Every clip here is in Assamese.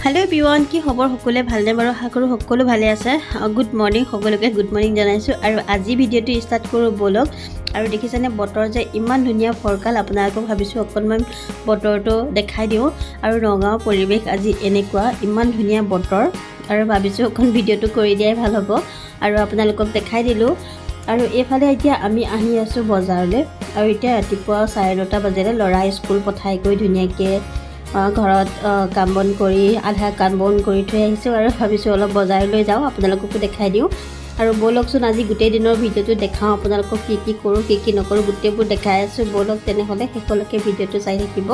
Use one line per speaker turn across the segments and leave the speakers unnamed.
हेलो एवरीवन की खबर सकले भालने बार आशा करूँ सकलो भाले आछे गुड मर्निंग सकलोके गुड मर्निंग जनाइछो और आज भिडिओ स्टार्ट करूँ बोलक और देखिछाने बतर जे इमान धुनिया फरकाल आपनालोक भाबिछो अकनमान बतरটো देखाई दिও और नगाँव परिवेश आज एनेकुवा इमान धुनिया बतर और भाबिछो अकन भिडिओটো करि दियाই ভাল হ'ব और आपनालोকক देखाई दिलो और एफाले এতিয়া আমি আহি আছো বজাৰলৈ और এতিয়া ৰাতিপুৱা 9:30 বজালে লৰা স্কুল পঠাই গৈ ধুনিয়াকে ঘৰত কাম বন কৰি আধা কাম বন কৰি থৈ আহিছো আৰু ভাবিছো অলপ বজাৰলৈ যাও আপোনালোককো দেখাই দিও আৰু বলকচোন আজি গোটেই দিনৰ ভিডিওটো দেখাও আপোনালোকক কি কৰো কি নকৰো গোটেইবোৰ দেখাই আছো বলক তেনেহলে শেষলৈকে ভিডিওটো চাই থাকিব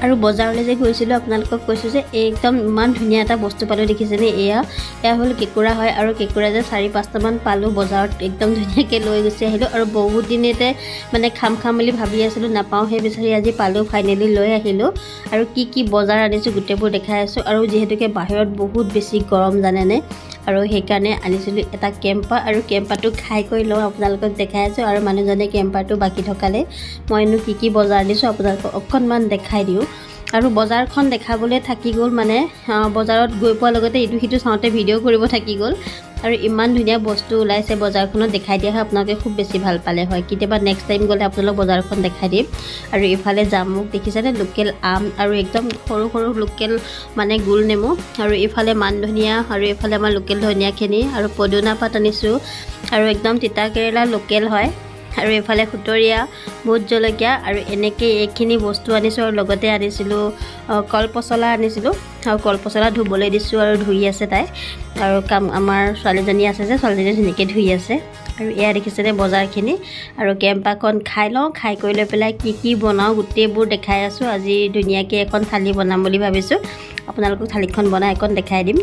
और बजारले जे গৈছিল আপোনালোকক কৈছো যে একদম ইমান ধুনিয়া এটা বস্তু পালো দেখিছেনে এয়া হল কেকুৰা হয় আৰু কেকুৰা যে 4-5টা মান পালো বজাৰত একদম ধুনিয়াকে লৈ গৈছে আহিলো আৰু বহুত দিনতে মানে খাম বুলি ভাবি আছিলো নাপাও হে বিচাৰি আজি পালো ফাইনালি লৈ আহিলো আৰু কি বজাৰ আনিছো গোটেইবোৰ দেখাই আছো আৰু যেহেতুকে বাহিৰত বহুত বেছি গৰম জানেনে আৰু হেকানে আনিছিলো এটা কেম্পা আৰু কেম্পাটো খাই কৈ লও আপোনালোকক দেখাই আছো আৰু মানুহজনে কেম্পাটো বাকি থকালে মইনো কি বজাৰ আনিছো আপোনালোকক অকনমান দেখাই দিও আৰু বজাৰখন দেখাবলৈ থাকি গল মানে বজাৰত গৈ পোৱা লগতে ইটো হিটো চাওতে ভিডিও কৰিব থাকি গল আৰু ইমান ধুনিয়া বস্তু ওলাইছে বজাৰখনত দেখাই দিয়া আপোনালোকে খুব বেছি ভাল পালে হয় কিতেবা নেক্সট টাইম গলে আপোনালোক বজাৰখন দেখাই দিম আৰু ইফালে জামুক দেখিছানে লোকেল আম আৰু একদম সৰু লোকেল মানে গুল নেমু আৰু ইফালে মান ধনিয়া আৰু ইফালে আমাৰ লোকেল ধনিয়াখিনি আৰু পদুনা পাত আনিছো আৰু একদম তিতা কেৰেলা লোকেল হয় আৰু এফালে খুটৰিয়া বহুত জলকীয়া আৰু এনেকৈ এইখিনি বস্তু আনিছো আৰু লগতে আনিছিলো কল পচলা আনিছিলো আৰু কল পচলা ধুবলৈ দিছো আৰু ধুই আছে তাই আৰু কাম আমাৰ ছোৱালীজনী আছে যে ছোৱালীজনী ধুনিকে ধুই আছে আৰু এয়া দেখিছেনে বজাৰখিনি আৰু কেম্পাখন খাই লওঁ খাই কৰি লৈ পেলাই কি বনাও গোটেইবোৰ দেখাই আছো আজি ধুনিয়াকে এখন থালি বনাম বুলি ভাবিছো আপোনালোকক থালিখন বনাই এখন দেখাই দিম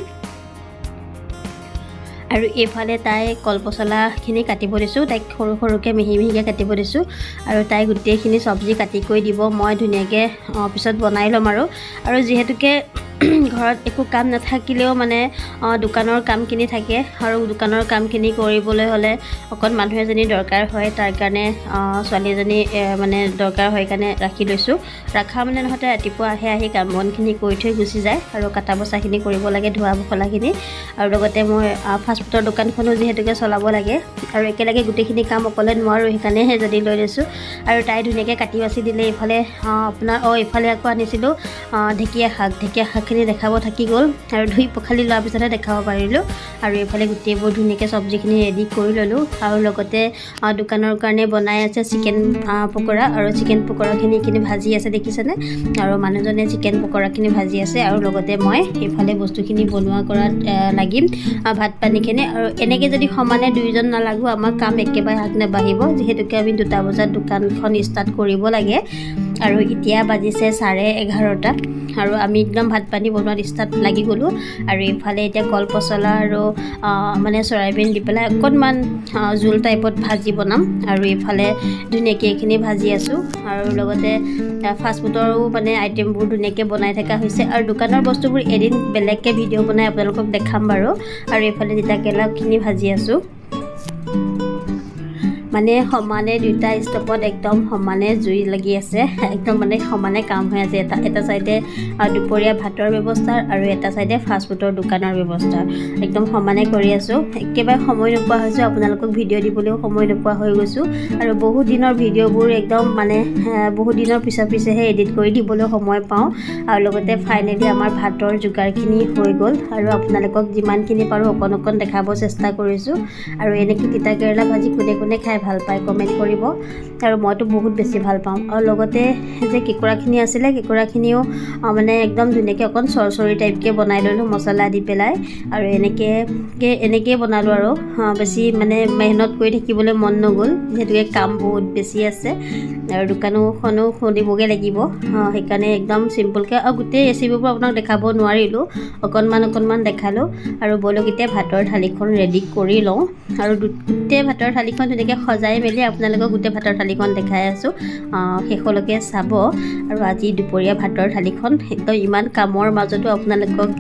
আৰু এফালে তাই কলপচলাখিনি কাটিব দিছো তাইক সৰুকে মিহিকে কাটিব দিছো আৰু তাই গোটেইখিনি সবজি কাটি কৈ দিব মই ধুনিয়াকে পিছত বনাই লম আৰু যেহেতুকে ঘৰত একো কাম নাথাকিলেও মানে দোকানৰ কামখিনি থাকে আৰু দোকানৰ কামখিনি কৰিবলৈ হলে অকন মানুহ এজনী দৰকাৰ হয় তাৰ কাৰণে ছোৱালী এজনী মানে দৰকাৰ হয় কাৰণে ৰাখি লৈছো ৰাখা মানে নহতে ৰাতিপুৱা আহি কাম বনখিনি কৰি থৈ গুচি যায় আৰু কাটা বসাখিনি কৰিব লাগে ধোৱা বখলাখিনি আৰু লগতে মই ফাষ্টফুডৰ দোকানখনো যেহেতুকে চলাব লাগে আৰু একেলগে গোটেইখিনি কাম অকলে নোৱাৰো সেইকাৰণে যদি লৈ লৈছো আৰু তাই ধুনিয়াকে কাটি বাছি দিলে ইফালে আপোনাৰ ইফালে আকৌ আনিছিলো ঢেকিয়া শাকখিনি দেখাব থাকি গল আৰু ধুই পখালি লোৱাৰ পিছতে দেখাব পাৰিলো আৰু ইফালে গোটেইবোৰ ধুনিয়াকে সবজিখিনি ৰেডি কৰি ললো আৰু লগতে দোকানৰ কাৰণে বনাই আছে চিকেন পকৰা আৰু চিকেন পকৰাখিনি ভাজি আছে দেখিছেনে আৰু মানুহজনে চিকেন পকৰাখিনি ভাজি আছে আৰু লগতে মই ইফালে বস্তুখিনি বনোৱা কৰাত লাগিম ভাত পানীখিনি আৰু এনেকৈ যদি সমানে দুইজন নালাগো আমাৰ কাম একেবাৰে হাত নাবাঢ়িব যেহেতুকে আমি 2টা বজাত দোকানখন ষ্টাৰ্ট কৰিব লাগে আৰু এতিয়া বাজিছে 11:30 আৰু আমি একদম ভাত পানী বনোৱাত ষ্টাৰ্ট লাগি গলো আৰু ইফালে এতিয়া কল পচলা আৰু মানে সয়াবিন দি পেলাই অকনমান জোল টাইপত ভাজি বনাম আৰু ইফালে ধুনিয়াকে এইখিনি ভাজি আছো আৰু লগতে ফাষ্টফুডৰো মানে আইটেমবোৰ ধুনিয়াকে বনাই থকা হৈছে আৰু দোকানৰ বস্তুবোৰ এদিন বেলেগকে ভিডিও বনাই আপোনালোকক দেখাম বাৰু আৰু ইফালে তিতা কেৰেলাখিনি ভাজি আছো মানে সমানে দুটা ষ্টপত একদম সমানে জুই লাগি আছে একদম মানে সমানে কাম হৈ আছে এটা সাইডে দুপৰীয়া ভাতৰ ব্যৱস্থা আৰু এটা সাইডে ফাষ্টফুডৰ দোকানৰ ব্যৱস্থা একদম সমানে কৰি আছো একেবাৰে সময় নোপোৱা হৈছে আপোনালোকক ভিডিও দিবলৈও সময় নোপোৱা হৈ গৈছো আৰু বহুত দিনৰ ভিডিওবোৰ একদম মানে বহুত দিনৰ পিছেহে এডিট কৰি দিবলৈ সময় পাওঁ আৰু লগতে ফাইনালি আমাৰ ভাতৰ যোগাৰখিনি হৈ গল আৰু আপোনালোকক যিমানখিনি পাৰো অকন দেখাব চেষ্টা কৰিছো আৰু এনেকৈ তিতা কেৰেলা ভাজি কোনে খাই ভাল পায় কমেন্ট কৰিব আৰু মইতো বহুত বেছি ভাল পাওঁ আৰু লগতে যে কেকুৰাখিনি আছিলে কেকুৰাখিনিও মানে একদম ধুনিয়াকে অকন সৰসৰি টাইপকে বনাই ললো মছলা দি পেলাই আৰু এনেকৈ বনালো আৰু বেছি মানে মেহনত কৰি থাকিবলৈ মন নগল যেহেতুকে কাম বহুত বেছি আছে আৰু দোকানখনো খুলিবগে লাগিব সেইকাৰণে একদম সিম্পলকে আৰু গোটেই ৰেচিপিবোৰ আপোনাক দেখাব নোৱাৰিলো অকনমান দেখালো আৰু বলক এতিয়া ভাতৰ থালিখন ৰেডি কৰি লওঁ আৰু গোটেই ভাতৰ থালিখন ধুনিয়াকে সজাই মেলি আপোনালোকক গোটেই ভাতৰ থালিখন দেখাই আছো শেষলৈকে চাব আৰু আজি দুপৰীয়া ভাতৰ থালিখন একদম ইমান কামৰ মাজতো আপোনালোকক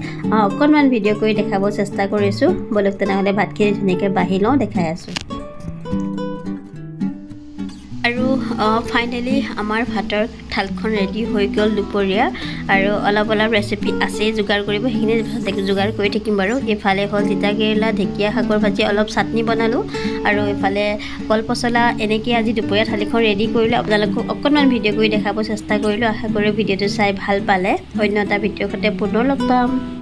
অকনমান ভিডিও কৰি দেখাব চেষ্টা কৰিছো বলক তেনেহলে ভাতখিনি ধুনিয়াকে বাঢ়ি লওঁ দেখাই আছো আৰু ফাইনেলি আমাৰ ভাতৰ থালখন ৰেডি হৈ গ'ল দুপৰীয়া আৰু অলপ ৰেচিপি আছেই যোগাৰ কৰিব সেইখিনি যোগাৰ কৰি থাকিম বাৰু এইফালে হ'ল তিতা কেৰেলা ঢেকীয়া শাকৰ ভাজি অলপ চাটনি বনালোঁ আৰু এইফালে কলপচলা এনেকৈ আজি দুপৰীয়া থালিখন ৰেডি কৰিলোঁ আপোনালোকক অকণমান ভিডিঅ' কৰি দেখাব চেষ্টা কৰিলোঁ আশা কৰোঁ ভিডিঅ'টো চাই ভাল পালে অন্য এটা ভিডিঅ'ৰ সৈতে পুনৰ লগ পাম।